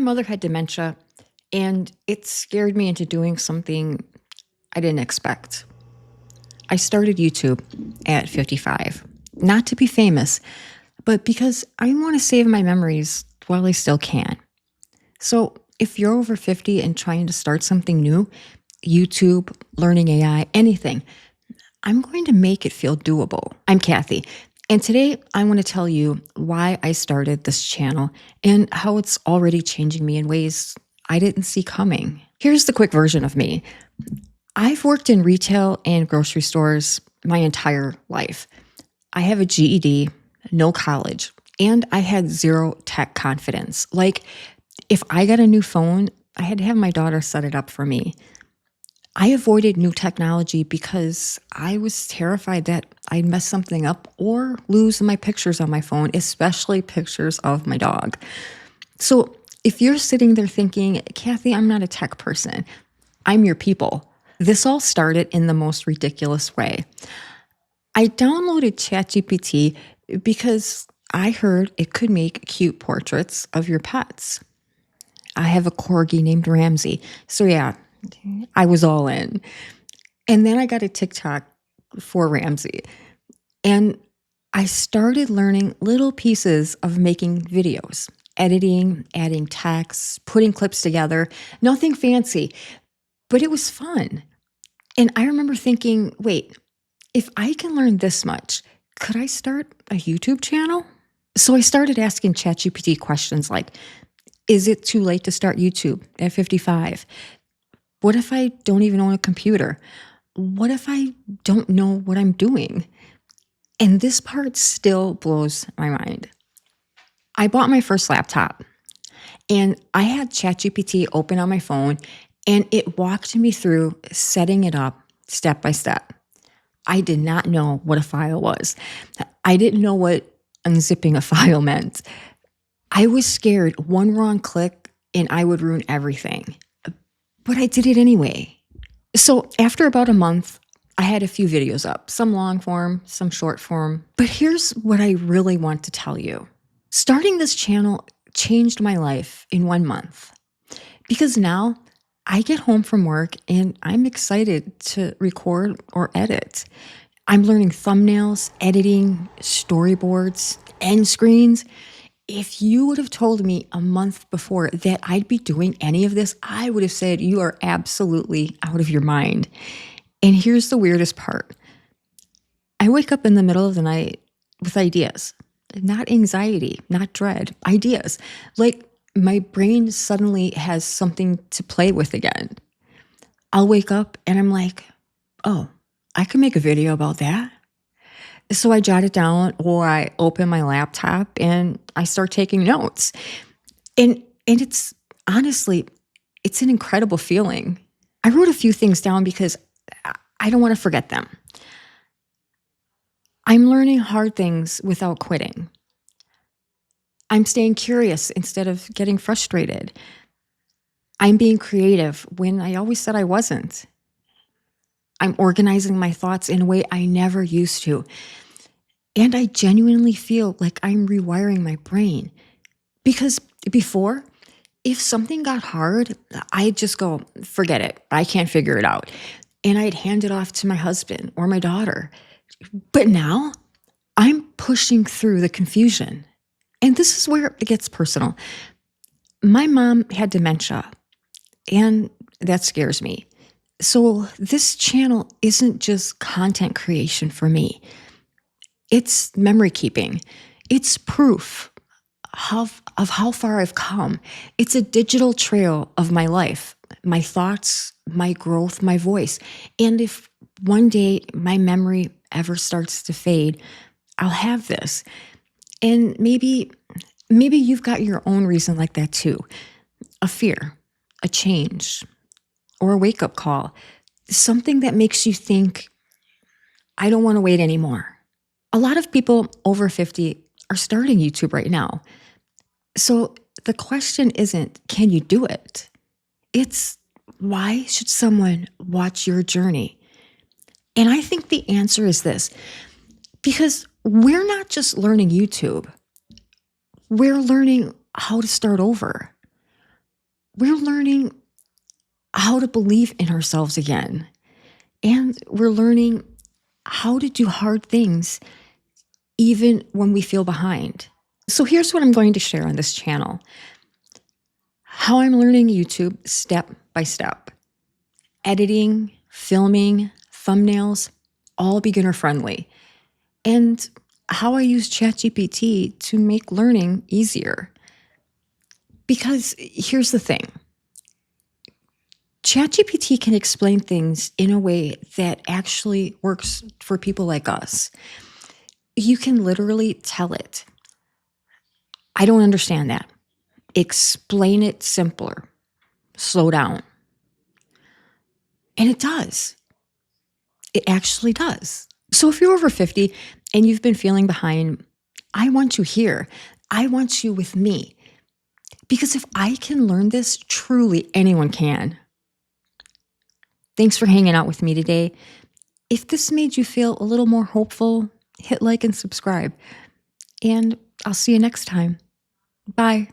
mother had dementia, and it scared me into doing something I didn't expect. I started YouTube at 55, not to be famous, but because I want to save my memories while I still can. So if you're over 50 and trying to start something new, YouTube, learning AI, anything, I'm going to make it feel doable. I'm Kathy, and today I want to tell you why I started this channel and how it's already changing me in ways I didn't see coming. Here's the quick version of me. I've worked in retail and grocery stores my entire life. I have a GED, no college, and I had zero tech confidence. Like, if I got a new phone, I had to have my daughter set it up for me. I avoided new technology because I was terrified that I'd mess something up or lose my pictures on my phone, especially pictures of my dog. So if you're sitting there thinking, Kathy, I'm not a tech person, I'm your people. This all started in the most ridiculous way. I downloaded ChatGPT because I heard it could make cute portraits of your pets. I have a corgi named Ramsey. So yeah, I was all in. And then I got a TikTok for Ramsey. And I started learning little pieces of making videos, editing, adding text, putting clips together, nothing fancy, but it was fun. And I remember thinking, wait, if I can learn this much, could I start a YouTube channel? So I started asking ChatGPT questions like, is it too late to start YouTube at 55? What if I don't even own a computer? What if I don't know what I'm doing? And this part still blows my mind. I bought my first laptop and I had ChatGPT open on my phone and it walked me through setting it up step by step. I did not know what a file was. I didn't know what unzipping a file meant. I was scared one wrong click and I would ruin everything. But I did it anyway. So after about a month, I had a few videos up, some long form, some short form. But here's what I really want to tell you. Starting this channel changed my life in 1 month because now I get home from work and I'm excited to record or edit. I'm learning thumbnails, editing, storyboards, end screens. If you would have told me a month before that I'd be doing any of this, I would have said, you are absolutely out of your mind. And here's the weirdest part. I wake up in the middle of the night with ideas, not anxiety, not dread, ideas. Like my brain suddenly has something to play with again. I'll wake up and I'm like, oh, I could make a video about that. So I jot it down or I open my laptop and I start taking notes. And it's honestly, it's an incredible feeling. I wrote a few things down because I don't want to forget them. I'm learning hard things without quitting. I'm staying curious instead of getting frustrated. I'm being creative when I always said I wasn't. I'm organizing my thoughts in a way I never used to. And I genuinely feel like I'm rewiring my brain. Because before, if something got hard, I'd just go, forget it. I can't figure it out. And I'd hand it off to my husband or my daughter. But now I'm pushing through the confusion. And this is where it gets personal. My mom had dementia, and that scares me. So this channel isn't just content creation for me. It's memory keeping. It's proof of how far I've come. It's a digital trail of my life, my thoughts, my growth, my voice. And if one day my memory ever starts to fade, I'll have this. And maybe you've got your own reason like that too. A fear, a change, or a wake-up call. Something that makes you think, I don't want to wait anymore. A lot of people over 50 are starting YouTube right now. So the question isn't, can you do it? It's, why should someone watch your journey? And I think the answer is this, because we're not just learning YouTube. We're learning how to start over. we're learning how to believe in ourselves again. And we're learning how to do hard things even when we feel behind. So here's what I'm going to share on this channel: how I'm learning YouTube step by step. Editing, filming, thumbnails, all beginner friendly. And how I use ChatGPT to make learning easier. Because here's the thing: ChatGPT can explain things in a way that actually works for people like us. You can literally tell it, I don't understand that. Explain it simpler. Slow down. And it does. It actually does. So if you're over 50 and you've been feeling behind, I want you here. I want you with me. Because if I can learn this, truly anyone can. Thanks for hanging out with me today. If this made you feel a little more hopeful, hit like and subscribe. And I'll see you next time. Bye.